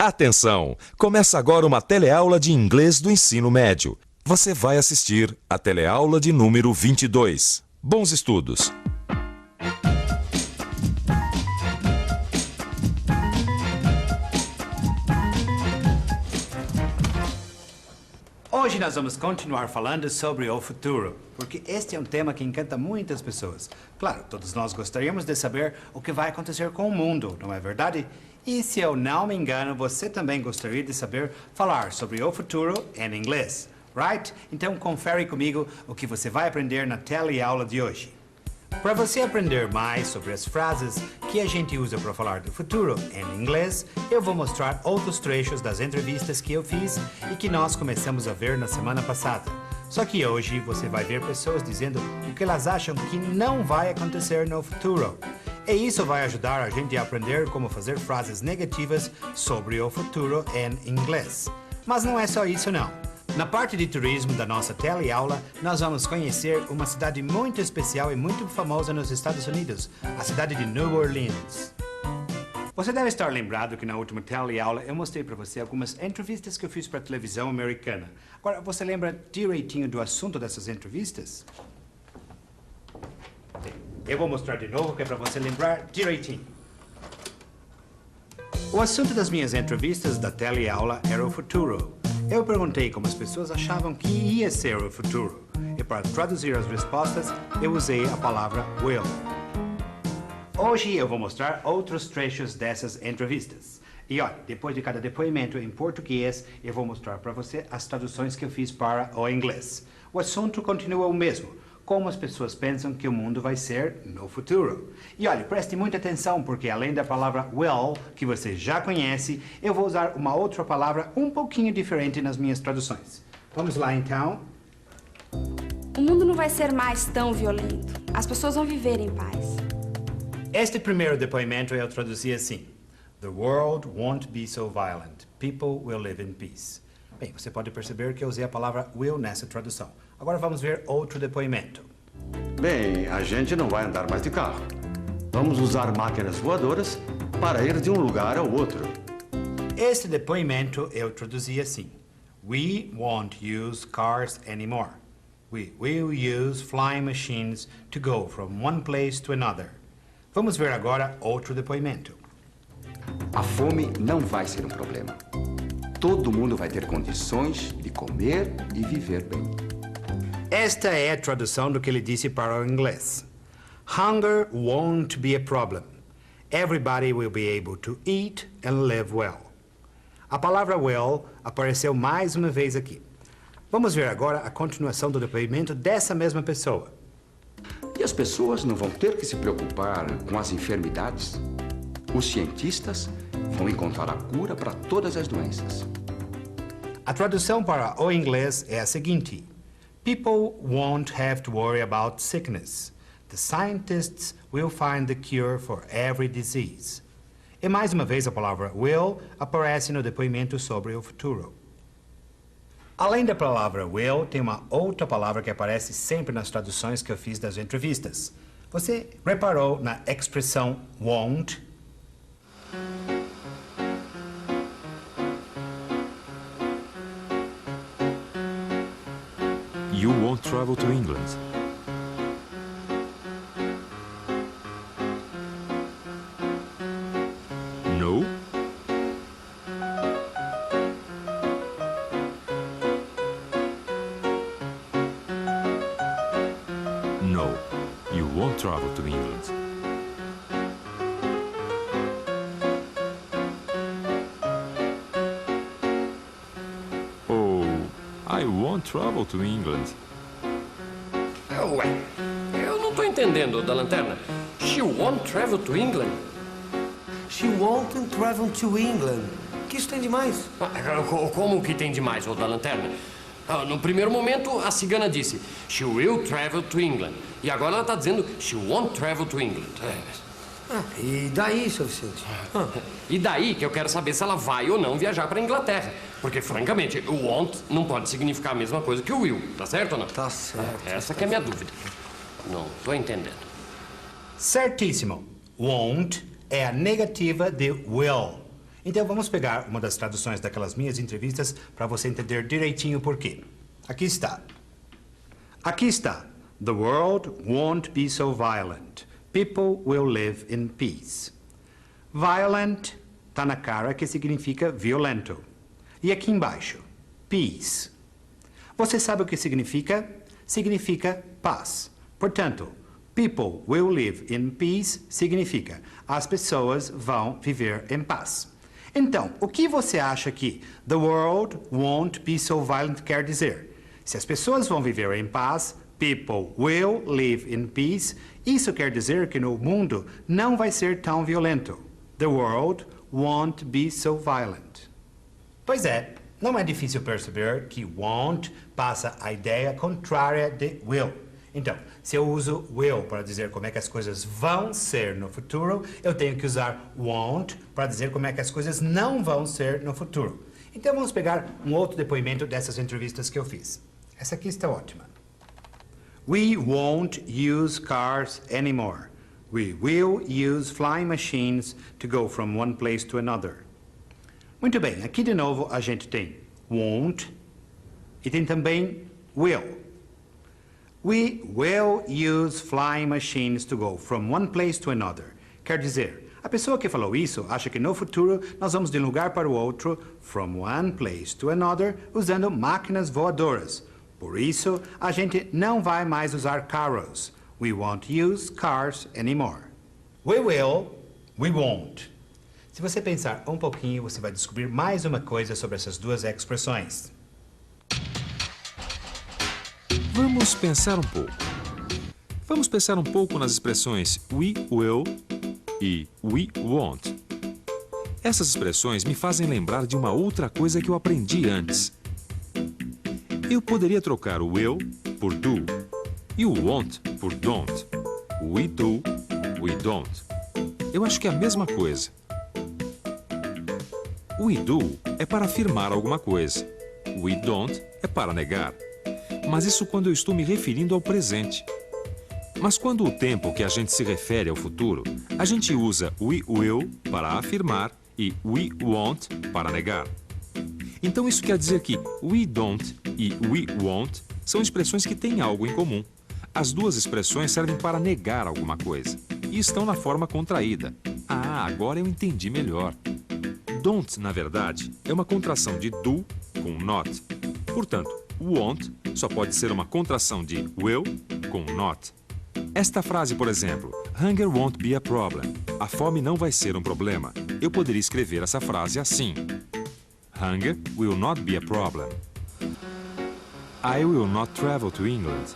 Atenção! Começa agora uma teleaula de inglês do ensino médio. Você vai assistir a teleaula de número 22. Bons estudos! Hoje nós vamos continuar falando sobre o futuro, porque este é um tema que encanta muitas pessoas. Claro, todos nós gostaríamos de saber o que vai acontecer com o mundo, não é verdade? E se eu não me engano, você também gostaria de saber falar sobre o futuro em inglês, right? Então confere comigo o que você vai aprender na teleaula de hoje. Para você aprender mais sobre as frases que a gente usa para falar do futuro em inglês, eu vou mostrar outros trechos das entrevistas que eu fiz e que nós começamos a ver na semana passada. Só que hoje você vai ver pessoas dizendo o que elas acham que não vai acontecer no futuro. E isso vai ajudar a gente a aprender como fazer frases negativas sobre o futuro em inglês. Mas não é só isso não. Na parte de turismo da nossa teleaula, nós vamos conhecer uma cidade muito especial e muito famosa nos Estados Unidos, a cidade de New Orleans. Você deve estar lembrado que na última teleaula eu mostrei para você algumas entrevistas que eu fiz para a televisão americana. Agora, você lembra direitinho do assunto dessas entrevistas? Eu vou mostrar de novo que é para você lembrar direitinho. O assunto das minhas entrevistas da teleaula era o futuro. Eu perguntei como as pessoas achavam que ia ser o futuro. E para traduzir as respostas, eu usei a palavra will. Hoje eu vou mostrar outros trechos dessas entrevistas. E olha, depois de cada depoimento em português, eu vou mostrar para você as traduções que eu fiz para o inglês. O assunto continua o mesmo. Como as pessoas pensam que o mundo vai ser no futuro. E olha, preste muita atenção, porque além da palavra will, que você já conhece, eu vou usar uma outra palavra um pouquinho diferente nas minhas traduções. Vamos lá, então. O mundo não vai ser mais tão violento. As pessoas vão viver em paz. Este primeiro depoimento eu traduzi assim. The world won't be so violent. People will live in peace. Bem, você pode perceber que eu usei a palavra will nessa tradução. Agora vamos ver outro depoimento. Bem, a gente não vai andar mais de carro. Vamos usar máquinas voadoras para ir de um lugar ao outro. Este depoimento eu traduzi assim. We won't use cars anymore. We will use flying machines to go from one place to another. Vamos ver agora outro depoimento. A fome não vai ser um problema. Todo mundo vai ter condições de comer e viver bem. Esta é a tradução do que ele disse para o inglês. Hunger won't be a problem. Everybody will be able to eat and live well. A palavra will apareceu mais uma vez aqui. Vamos ver agora a continuação do depoimento dessa mesma pessoa. E as pessoas não vão ter que se preocupar com as enfermidades. Os cientistas vão encontrar a cura para todas as doenças. A tradução para o inglês é a seguinte. People won't have to worry about sickness. The scientists will find the cure for every disease. E mais uma vez a palavra will aparece no depoimento sobre o futuro. Além da palavra will, tem uma outra palavra que aparece sempre nas traduções que eu fiz das entrevistas. Você reparou na expressão won't? You won't travel to England. No? No, you won't travel to England. Oh, I won't travel to England. Ué, eu não tô entendendo, da lanterna. She won't travel to England? She won't travel to England. O que isso tem de mais? Como que tem demais, ô da lanterna? No primeiro momento, a cigana disse she will travel to England. E agora ela tá dizendo she won't travel to England. E daí, seu Vicente? E daí que eu quero saber se ela vai ou não viajar pra Inglaterra. Porque, francamente, o won't não pode significar a mesma coisa que o will. Tá certo ou não? Tá certo. Essa que é a minha dúvida. Não tô entendendo. Certíssimo. Won't é a negativa de will. Então vamos pegar uma das traduções daquelas minhas entrevistas para você entender direitinho o porquê. Aqui está. Aqui está. The world won't be so violent. People will live in peace. Violent está na cara, que significa violento. E aqui embaixo, peace. Você sabe o que significa? Significa paz. Portanto, people will live in peace significa as pessoas vão viver em paz. Então, o que você acha que the world won't be so violent quer dizer? Se as pessoas vão viver em paz, people will live in peace, isso quer dizer que no mundo não vai ser tão violento. The world won't be so violent. Pois é, não é difícil perceber que won't passa a ideia contrária de will. Então, se eu uso will para dizer como é que as coisas vão ser no futuro, eu tenho que usar won't para dizer como é que as coisas não vão ser no futuro. Então, vamos pegar um outro depoimento dessas entrevistas que eu fiz. Essa aqui está ótima. We won't use cars anymore. We will use flying machines to go from one place to another. Muito bem, aqui de novo a gente tem won't e tem também will. We will use flying machines to go from one place to another. Quer dizer, a pessoa que falou isso acha que no futuro nós vamos de um lugar para o outro, from one place to another, usando máquinas voadoras. Por isso, a gente não vai mais usar carros. We won't use cars anymore. We will, we won't. Se você pensar um pouquinho, você vai descobrir mais uma coisa sobre essas duas expressões. Vamos pensar um pouco. Vamos pensar um pouco nas expressões we will e we won't. Essas expressões me fazem lembrar de uma outra coisa que eu aprendi antes. Eu poderia trocar o will por do e o won't por don't. We do, we don't. Eu acho que é a mesma coisa. We do é para afirmar alguma coisa. We don't é para negar. Mas isso quando eu estou me referindo ao presente. Mas quando o tempo que a gente se refere ao futuro, a gente usa we will para afirmar e we won't para negar. Então isso quer dizer que we don't e we won't são expressões que têm algo em comum. As duas expressões servem para negar alguma coisa e estão na forma contraída. Ah, agora eu entendi melhor. Don't, na verdade, é uma contração de do com not. Portanto, won't só pode ser uma contração de will com not. Esta frase, por exemplo, hunger won't be a problem. A fome não vai ser um problema. Eu poderia escrever essa frase assim. Hunger will not be a problem. I will not travel to England.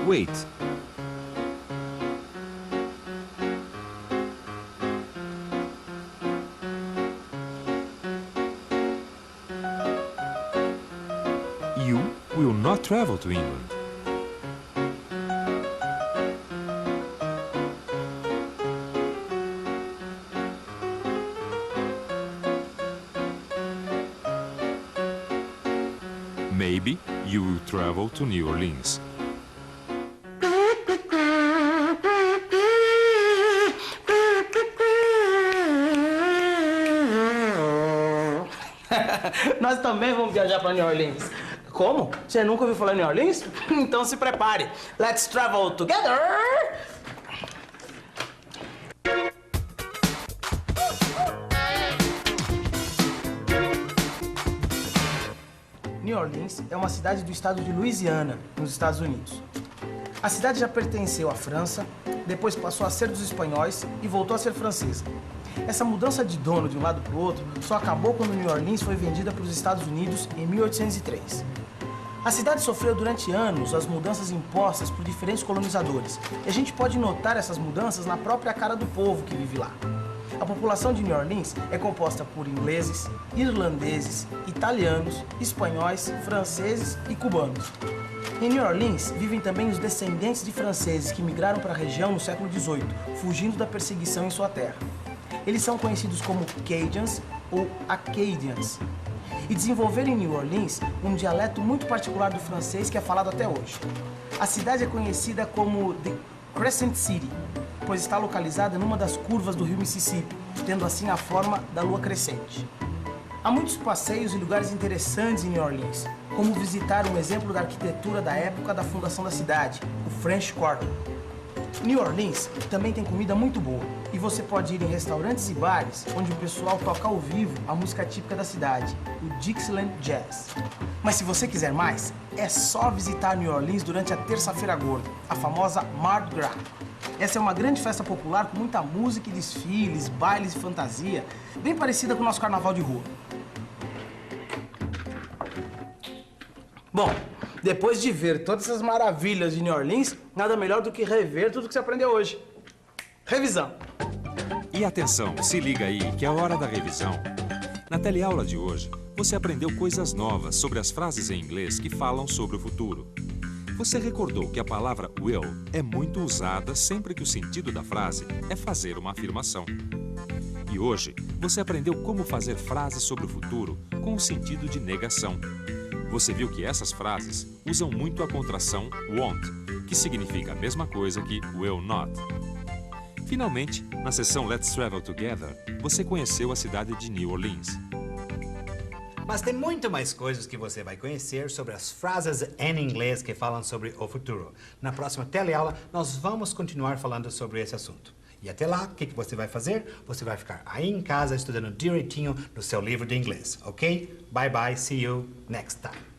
Wait. You will not travel to England. Maybe you will travel to New Orleans. Nós também vamos viajar para New Orleans. Como? Você nunca ouviu falar em New Orleans? Então se prepare. Let's travel together! New Orleans é uma cidade do estado de Louisiana, nos Estados Unidos. A cidade já pertenceu à França, depois passou a ser dos espanhóis e voltou a ser francesa. Essa mudança de dono de um lado para o outro só acabou quando New Orleans foi vendida para os Estados Unidos em 1803. A cidade sofreu durante anos as mudanças impostas por diferentes colonizadores, e a gente pode notar essas mudanças na própria cara do povo que vive lá. A população de New Orleans é composta por ingleses, irlandeses, italianos, espanhóis, franceses e cubanos. Em New Orleans vivem também os descendentes de franceses que migraram para a região no século XVIII, fugindo da perseguição em sua terra. Eles são conhecidos como Cajuns ou Acadians e desenvolveram em New Orleans um dialeto muito particular do francês que é falado até hoje. A cidade é conhecida como The Crescent City, pois está localizada numa das curvas do rio Mississippi, tendo assim a forma da lua crescente. Há muitos passeios e lugares interessantes em New Orleans, como visitar um exemplo da arquitetura da época da fundação da cidade, o French Quarter. New Orleans também tem comida muito boa, e você pode ir em restaurantes e bares onde o pessoal toca ao vivo a música típica da cidade, o Dixieland Jazz. Mas se você quiser mais, é só visitar New Orleans durante a Terça-feira Gorda, a famosa Mardi Gras. Essa é uma grande festa popular com muita música e desfiles, bailes e fantasia, bem parecida com o nosso carnaval de rua. Bom, depois de ver todas essas maravilhas de New Orleans, nada melhor do que rever tudo que você aprendeu hoje. Revisão. E atenção, se liga aí que é a hora da revisão. Na teleaula de hoje, você aprendeu coisas novas sobre as frases em inglês que falam sobre o futuro. Você recordou que a palavra will é muito usada sempre que o sentido da frase é fazer uma afirmação. E hoje, você aprendeu como fazer frases sobre o futuro com o sentido de negação. Você viu que essas frases usam muito a contração won't, que significa a mesma coisa que will not. Finalmente, na sessão Let's Travel Together, você conheceu a cidade de New Orleans. Mas tem muito mais coisas que você vai conhecer sobre as frases em inglês que falam sobre o futuro. Na próxima teleaula, nós vamos continuar falando sobre esse assunto. E até lá, o que você vai fazer? Você vai ficar aí em casa estudando direitinho no seu livro de inglês, ok? Bye bye, see you next time.